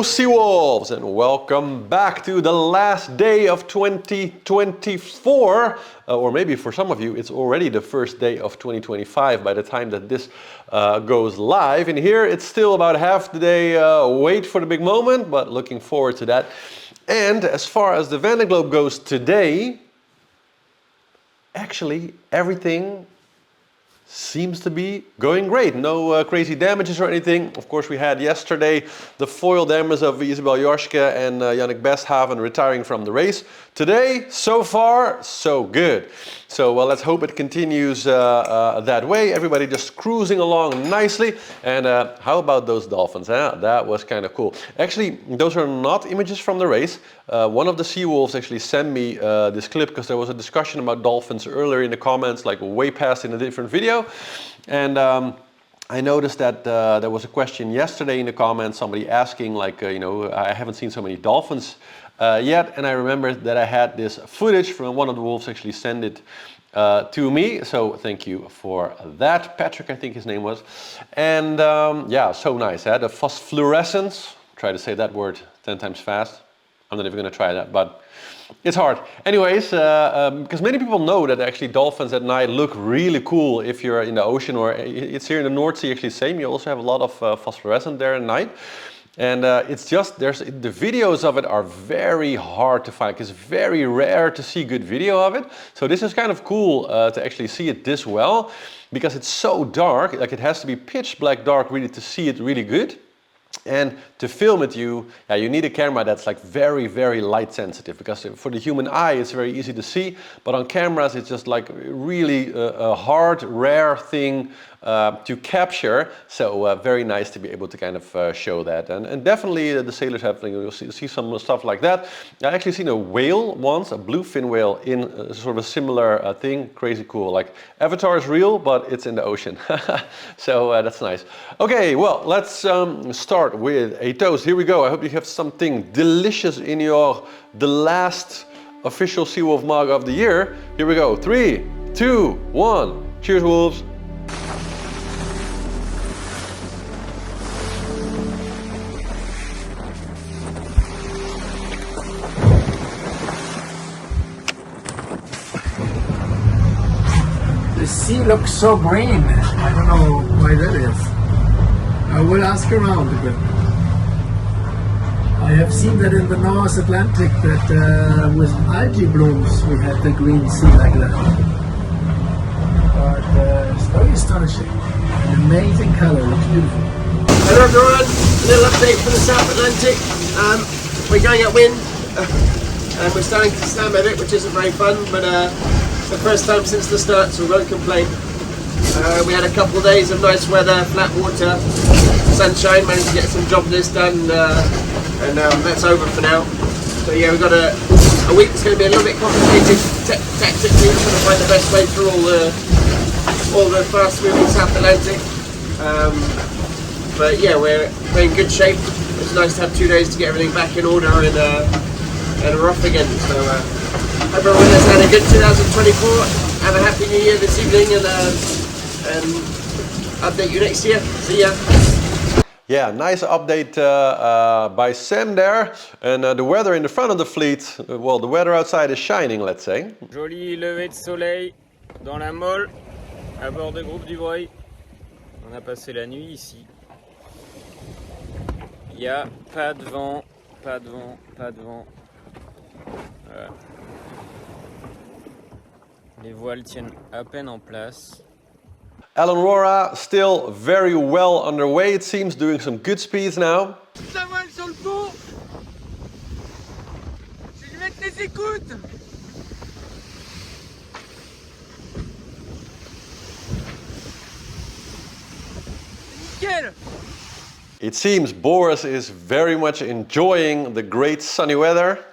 Seawolves, and welcome back to the last day of 2024, or maybe for some of you it's already the first day of 2025 by the time that this goes live. And here it's still about half the day wait for the big moment, but looking forward to that. And as far as the Vendeeglobe goes today, actually everything seems to be going great. No crazy damages or anything. Of course, we had yesterday the foil damage of Isabel Joschke and Yannick Besthaven retiring from the race. Today, so far, so good. So let's hope it continues that way. Everybody just cruising along nicely. And how about those dolphins? That was kind of cool. Actually, those are not images from the race. One of the Seawolves actually sent me this clip because there was a discussion about dolphins earlier in the comments, like way past in a different video. And I noticed that there was a question yesterday in the comments, somebody asking like, I haven't seen so many dolphins yet. And I remembered that I had this footage from one of the wolves actually send it to me. So thank you for that. Patrick, I think his name was. And yeah, so nice. The phosphorescence, try to say that word 10 times fast. I'm not even going to try that, but it's hard. Anyways, because many people know that actually dolphins at night look really cool if you're in the ocean, or it's here in the North Sea actually same. You also have a lot of phosphorescence there at night. And it's just, the videos of it are very hard to find, because it's very rare to see good video of it. So this is kind of cool to actually see it this well, because it's so dark, like it has to be pitch black dark really to see it really good. And to film it, you need a camera that's like very, very light sensitive, because for the human eye it's very easy to see, but on cameras it's just like really a hard, rare thing to capture. So very nice to be able to kind of show that. And definitely the sailors have, you'll see some stuff like that. I actually seen a whale once, a bluefin whale in sort of a similar thing. Crazy cool. Like Avatar is real, but it's in the ocean. So that's nice. Okay, well, let's start with a toast. Here we go. I hope you have something delicious in the last official Seawolf mug of the year. Here we go. 3, 2, 1. Cheers, wolves. The sea looks so green. I don't know why that is. I will ask around a bit. I have seen that in the North Atlantic that with algae blooms we had the green sea like that. But it's very astonishing. An amazing colour, it's beautiful. Hello everyone, a little update from the South Atlantic. We're going at wind and we're starting to slam at it, which isn't very fun, but it's the first time since the start, so we won't complain. We had a couple of days of nice weather, flat water, sunshine, managed to get some job list done, and that's over for now. So yeah, we've got a week that's going to be a little bit complicated tactically, trying to find the best way through all the fast moving South Atlantic. But yeah, we're in good shape. It's nice to have 2 days to get everything back in order, and we're off again. So hope everyone has had a good 2024. Have a happy new year this evening, and update you next year. See ya. Yeah, nice update by Sam there. And the weather in the front of the fleet, well, the weather outside is shining, let's say. Joli lever de soleil dans la Molle, à bord de Groupe du Bruy. On a passé la nuit ici. Il n'y a pas de vent, pas de vent, pas de vent. Voilà. Les voiles tiennent à peine en place. Alan Rora still very well underway, it seems, doing some good speeds now. La voile sur le pont. Je vais mettre les écoutes. Nickel. It seems Boris is very much enjoying the great sunny weather.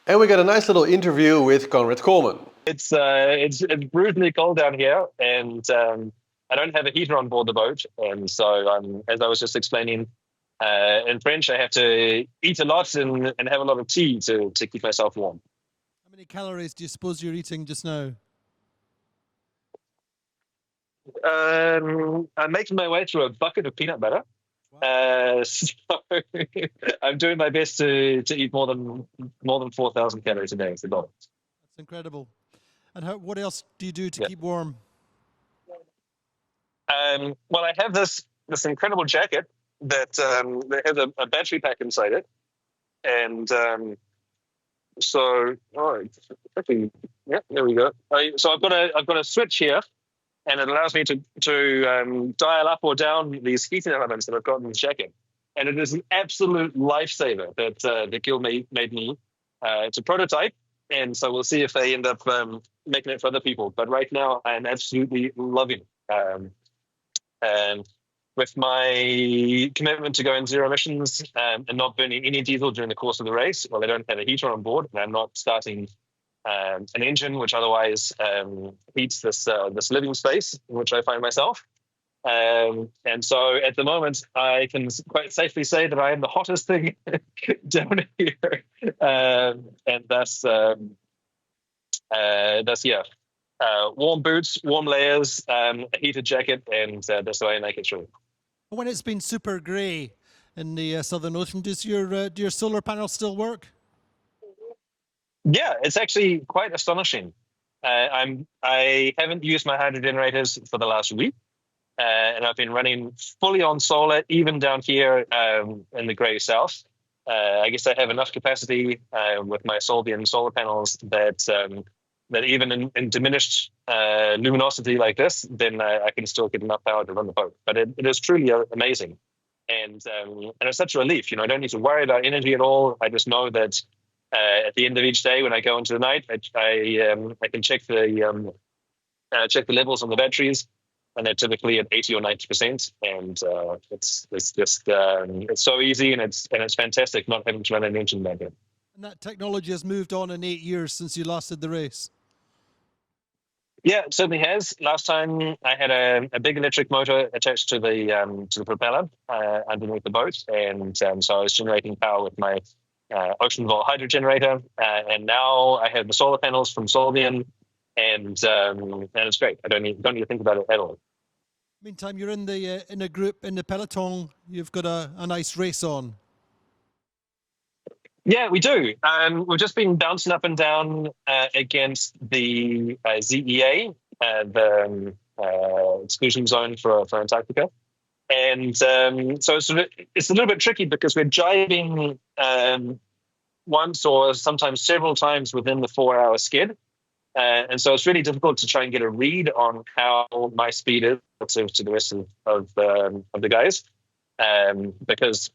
And we got a nice little interview with Conrad Coleman. It's brutally cold down here, and I don't have a heater on board the boat, and so as I was just explaining in French, I have to eat a lot and have a lot of tea to keep myself warm. How many calories do you suppose you're eating just now? I'm making my way through a bucket of peanut butter. So I'm doing my best to eat more than 4,000 calories a day. It's a lot. That's incredible. And what else do you do to keep warm? Well, I have this incredible jacket that has a battery pack inside it, and there we go. So I've got a switch here, and it allows me to dial up or down these heating elements that I've got in this jacket, and it is an absolute lifesaver that Gil made me. It's a prototype, and so we'll see if they end up making it for other people. But right now, I'm absolutely loving it. And with my commitment to going zero emissions and not burning any diesel during the course of the race, well, I don't have a heater on board, and I'm not starting an engine, which otherwise heats this living space in which I find myself. And so at the moment, I can quite safely say that I am the hottest thing down here. And that's warm boots, warm layers, a heated jacket, and that's the way I make it through. When it's been super grey in the Southern Ocean, do your solar panels still work? Yeah, it's actually quite astonishing. I haven't used my hydro generators for the last week, and I've been running fully on solar, even down here in the grey south. I guess I have enough capacity with my Solvian solar panels that even in diminished luminosity like this, then I can still get enough power to run the boat. But it is truly amazing. And it's such a relief. I don't need to worry about energy at all. I just know that at the end of each day when I go into the night, I can check the levels on the batteries, and they're typically at 80 or 90%. And it's just it's so easy, and it's fantastic not having to run an engine back in. And that technology has moved on in 8 years since you last did the race. Yeah, it certainly has. Last time I had a big electric motor attached to the propeller underneath the boat, and so I was generating power with my ocean vol hydro generator. And now I have the solar panels from Solvian, and it's great. I don't need to think about it at all. Meantime, you're in a group in the peloton. You've got a nice race on. Yeah, we do. We've just been bouncing up and down against the ZEA, the exclusion zone for Antarctica. And so it's a little bit tricky because we're jibing once or sometimes several times within the 4-hour skid. And so it's really difficult to try and get a read on how my speed is relative to the rest of the guys. Because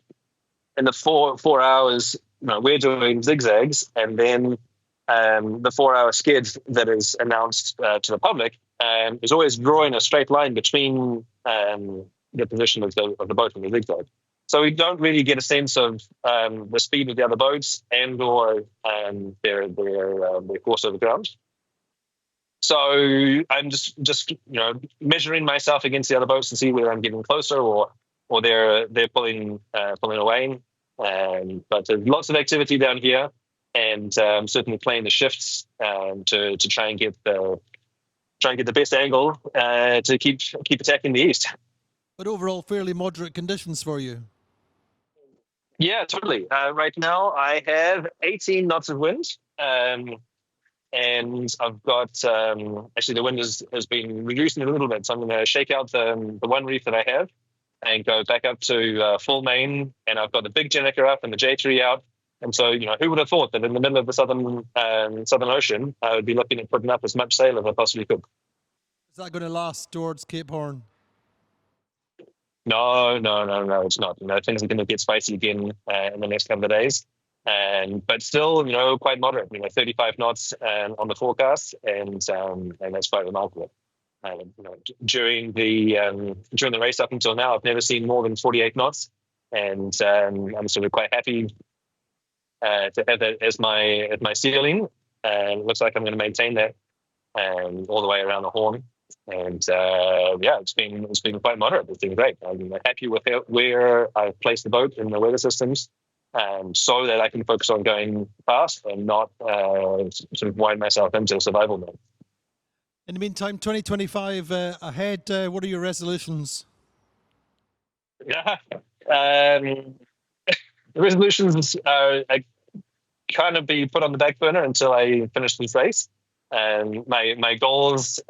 in the 4 hours, we're doing zigzags, and then the 4-hour skid that is announced to the public is always drawing a straight line between the position of the boat and the zigzag. So we don't really get a sense of the speed of the other boats and or their course over ground. So I'm just measuring myself against the other boats to see whether I'm getting closer or they're pulling away. But there's lots of activity down here, and certainly playing the shifts to try and get the best angle to keep attacking the east. But overall, fairly moderate conditions for you. Yeah, totally. Right now, I have 18 knots of wind, and I've got actually the wind has been reducing a little bit, so I'm going to shake out the one reef that I have and go back up to full main, and I've got the big generator up and the J3 out. And so, who would have thought that in the middle of the Southern Ocean, I would be looking at putting up as much sail as I possibly could. Is that going to last towards Cape Horn? No, it's not. Things are going to get spicy again in the next couple of days. But still, quite moderate. 35 knots on the forecast, and that's quite remarkable. During the race up until now, I've never seen more than 48 knots, and I'm sort of quite happy to have that as my ceiling, and it looks like I'm going to maintain that all the way around the horn. And it's been quite moderate. It's been great. I'm happy with where I've placed the boat in the weather systems, so that I can focus on going fast and not sort of wind myself into survival mode. In the meantime, 2025 ahead, what are your resolutions? Yeah. The resolutions are kind of be put on the back burner until I finish this race. And my goals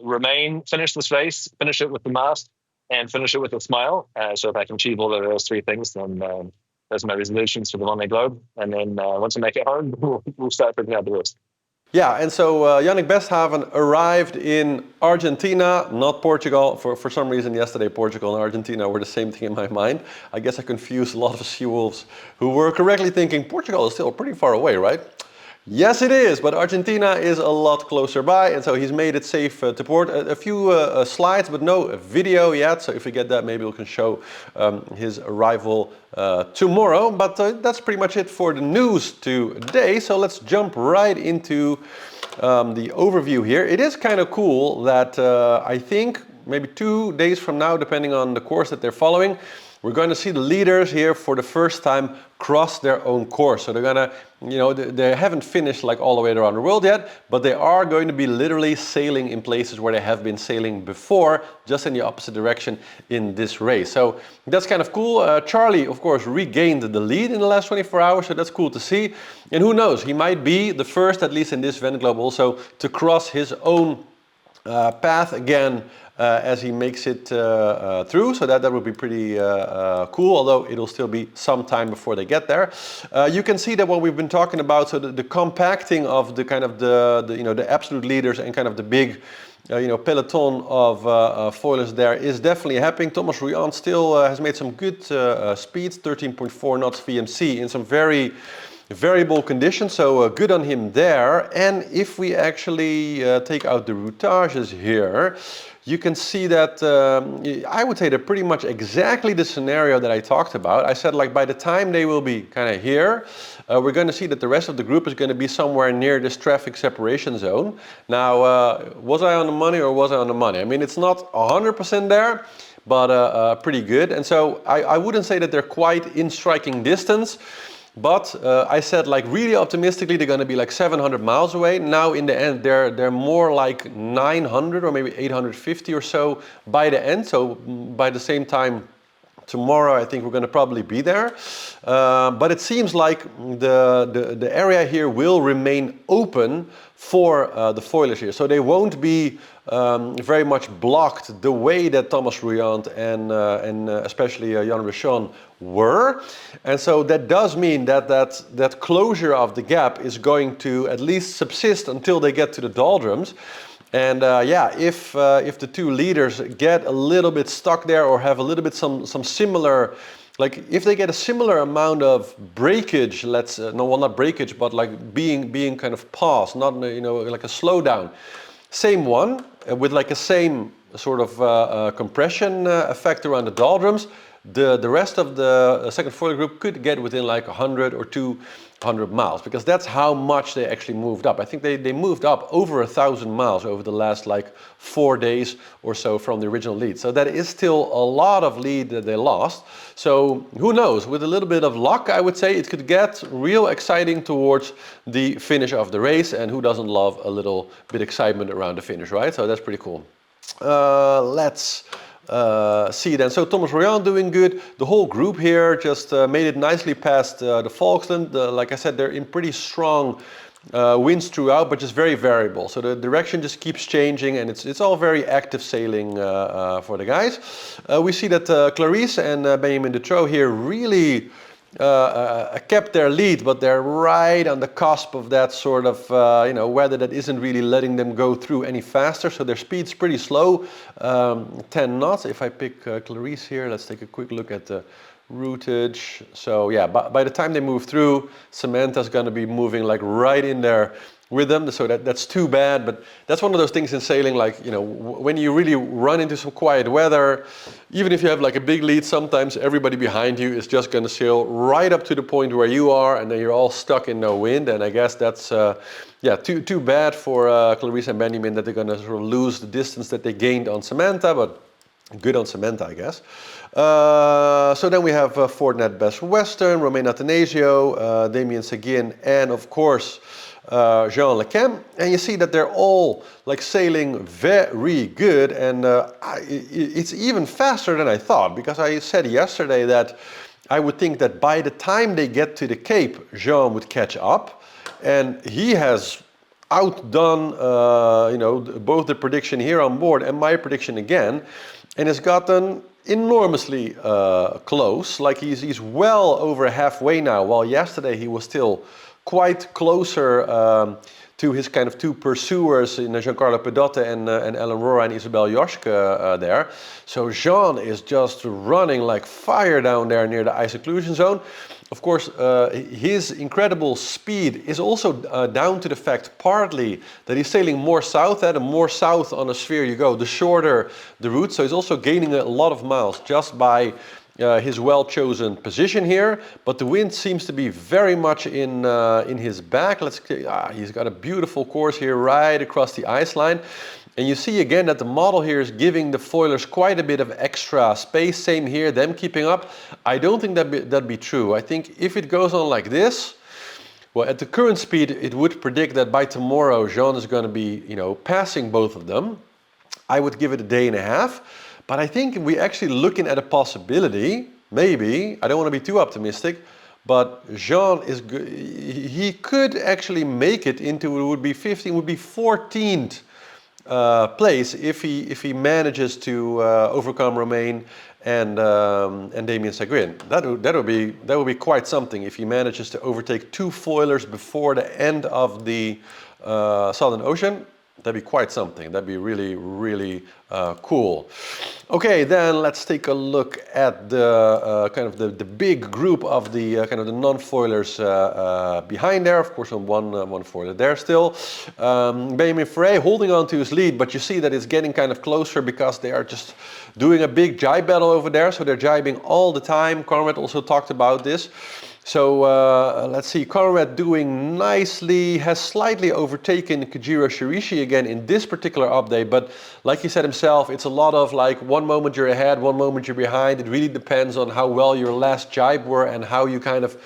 remain: finish this race, finish it with the mast, and finish it with a smile. So if I can achieve all of those three things, then those are my resolutions for the Vendeeglobe. And then once I make it home, we'll start picking out the rest. Yeah, and so Yannick Besthaven arrived in Argentina, not Portugal. For some reason yesterday Portugal and Argentina were the same thing in my mind. I guess I confused a lot of Seawolves who were correctly thinking Portugal is still pretty far away, right? Yes, it is, but Argentina is a lot closer by, and so he's made it safe to port. A few slides, but no video yet, so if we get that, maybe we can show his arrival tomorrow. But that's pretty much it for the news today, so let's jump right into the overview here. It is kind of cool that I think maybe 2 days from now, depending on the course that they're following, we're going to see the leaders here for the first time cross their own course. So they're going to, they haven't finished like all the way around the world yet, but they are going to be literally sailing in places where they have been sailing before, just in the opposite direction in this race. So that's kind of cool. Charlie, of course, regained the lead in the last 24 hours, so that's cool to see. And who knows, he might be the first, at least in this Vendeeglobe also, to cross his own path again as he makes it through, so that would be pretty cool, although it'll still be some time before they get there. You can see that what we've been talking about, so the compacting of the kind of the absolute leaders and kind of the big peloton of foilers there is definitely happening. Thomas Rouillant still has made some good speeds, 13.4 knots VMC in some very variable conditions, so good on him there. And if we actually take out the routages here, you can see that I would say they're pretty much exactly the scenario that I talked about. I said, like, by the time they will be kind of here, we're going to see that the rest of the group is going to be somewhere near this traffic separation zone. Now, was I on the money or was I on the money? I mean, it's not 100% there, but pretty good. And so I wouldn't say that they're quite in striking distance. But I said, like, really optimistically they're going to be like 700 miles away. Now in the end they're more like 900 or maybe 850 or so by the end. So by the same time tomorrow I think we're going to probably be there. But it seems like the area here will remain open for the foilers here. So they won't be very much blocked the way that Thomas Rouillant and especially Jan Richon were. And so that does mean that closure of the gap is going to at least subsist until they get to the doldrums. And if the two leaders get a little bit stuck there or have a little bit some similar, like if they get a similar amount of breakage, not breakage, but like being kind of paused, not like a slowdown. Same one with like a same sort of compression effect around the doldrums. The rest of the second foiler group could get within like 100 or 200 miles, because that's how much they actually moved up. I think they moved up over 1,000 miles over the last like 4 days or so from the original lead. So that is still a lot of lead that they lost. So who knows, with a little bit of luck, I would say it could get real exciting towards the finish of the race. And who doesn't love a little bit excitement around the finish, right? So that's pretty cool. Let's see then. So Thomas Rouillant doing good. The whole group here just made it nicely past the Falkland. Like I said, they're in pretty strong winds throughout, but just very variable. So the direction just keeps changing, and it's all very active sailing for the guys. We see that Clarice and Benjamin Dutroux here really kept their lead, but they're right on the cusp of that sort of weather that isn't really letting them go through any faster. So their speed's pretty slow, 10 knots. If I pick Clarice here, let's take a quick look at the routage. So yeah, by the time they move through, Samantha's going to be moving like right in there with them. So that's too bad, but that's one of those things in sailing, like, you know, when you really run into some quiet weather, even if you have like a big lead, sometimes everybody behind you is just going to sail right up to the point where you are, and then you're all stuck in no wind. And I guess that's yeah, too bad for Clarice and Benjamin, that they're going to sort of lose the distance that they gained on Samantha, but good on Samantha, I guess. So then we have Fortinet Best Western, Romain Atanasio, Damien Seguin, and of course Jean Lecam. And you see that they're all like sailing very good, and it's even faster than I thought, because I said yesterday that I would think that by the time they get to the Cape, Jean would catch up, and he has outdone you know, both the prediction here on board and my prediction again, and has gotten enormously close. Like he's well over halfway now, while yesterday he was still quite closer to his kind of two pursuers in Giancarlo Pedotte and Ellen Rora and Isabel Joschke there. So Jean is just running like fire down there near the ice occlusion zone. Of course, his incredible speed is also down to the fact partly that he's sailing more south. The more south on a sphere you go, the shorter the route. So he's also gaining a lot of miles just by his well-chosen position here. But the wind seems to be very much in his back. He's got a beautiful course here right across the ice line. And you see again that the model here is giving the foilers quite a bit of extra space. Same here, them keeping up. I don't think that'd be true. I think if it goes on like this, well, at the current speed, it would predict that by tomorrow, Jean is going to be, you know, passing both of them. I would give it a day and a half. But I think we're actually looking at a possibility, maybe, I don't want to be too optimistic, but Jean is good. He could actually make it into, it would be 15, would be 14th place if he manages to overcome Romain and Damien Seguin. That would be quite something if he manages to overtake two foilers before the end of the Southern Ocean. That'd be quite something. That'd be really, really cool. Okay, then let's take a look at the kind of the big group of the kind of the non-foilers behind there. Of course, on one foiler there still. Benjamin Ferré holding on to his lead, but you see that it's getting kind of closer because they are just doing a big jibe battle over there. So they're jibing all the time. Conrad also talked about this. So let's see, Conrad doing nicely, has slightly overtaken Kajiro Shirishi again in this particular update, but like he said himself, it's a lot of like one moment you're ahead, one moment you're behind. It really depends on how well your last jibe were and how you kind of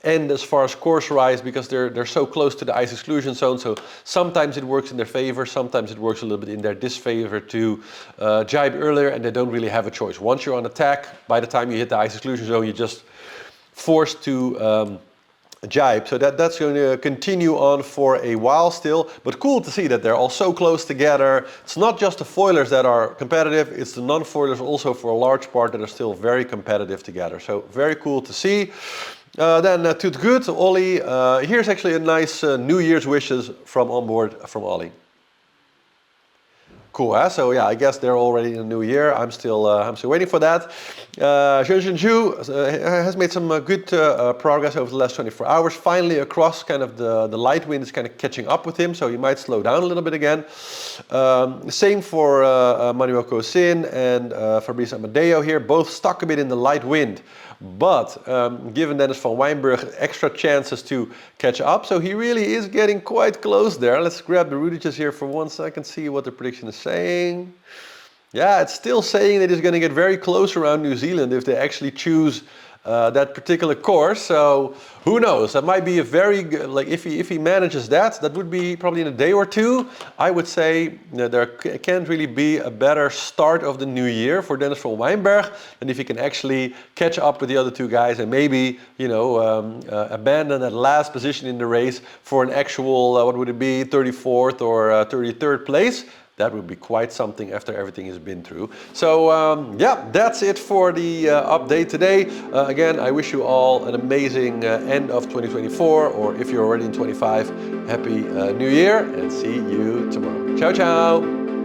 end as far as course rise, because they're so close to the ice exclusion zone. So sometimes it works in their favor, sometimes it works a little bit in their disfavor to jibe earlier, and they don't really have a choice. Once you're on attack, by the time you hit the ice exclusion zone, you just forced to jibe. So that's going to continue on for a while still, but cool to see that they're all so close together. It's not just the foilers that are competitive, it's the non-foilers also for a large part that are still very competitive together. So very cool to see. Then to the good, Ollie, here's actually a nice New Year's wishes from onboard from Ollie. Cool, huh? So yeah, I guess they're already in the new year. I'm still waiting for that. Zheng Zhu has made some good progress over the last 24 hours. Finally, across kind of the light wind is kind of catching up with him, so he might slow down a little bit again. Same for Manuel Cosin and Fabrice Amadeo here, both stuck a bit in the light wind. But given Dennis van Wijnberg extra chances to catch up, so he really is getting quite close there. Let's grab the routages here for 1 second, see what the prediction is saying. Yeah, it's still saying that he's going to get very close around New Zealand if they actually choose that particular course. So who knows? That might be a very good, like if he manages that would be probably in a day or two. I would say, you know, there can't really be a better start of the new year for Dennis van Wijnberg than if he can actually catch up with the other two guys and maybe, you know, abandon that last position in the race for an actual, what would it be, 34th or 33rd place. That would be quite something after everything has been through. So yeah, that's it for the update today. Again, I wish you all an amazing end of 2024, or if you're already in 25, happy New Year, and see you tomorrow. Ciao, ciao.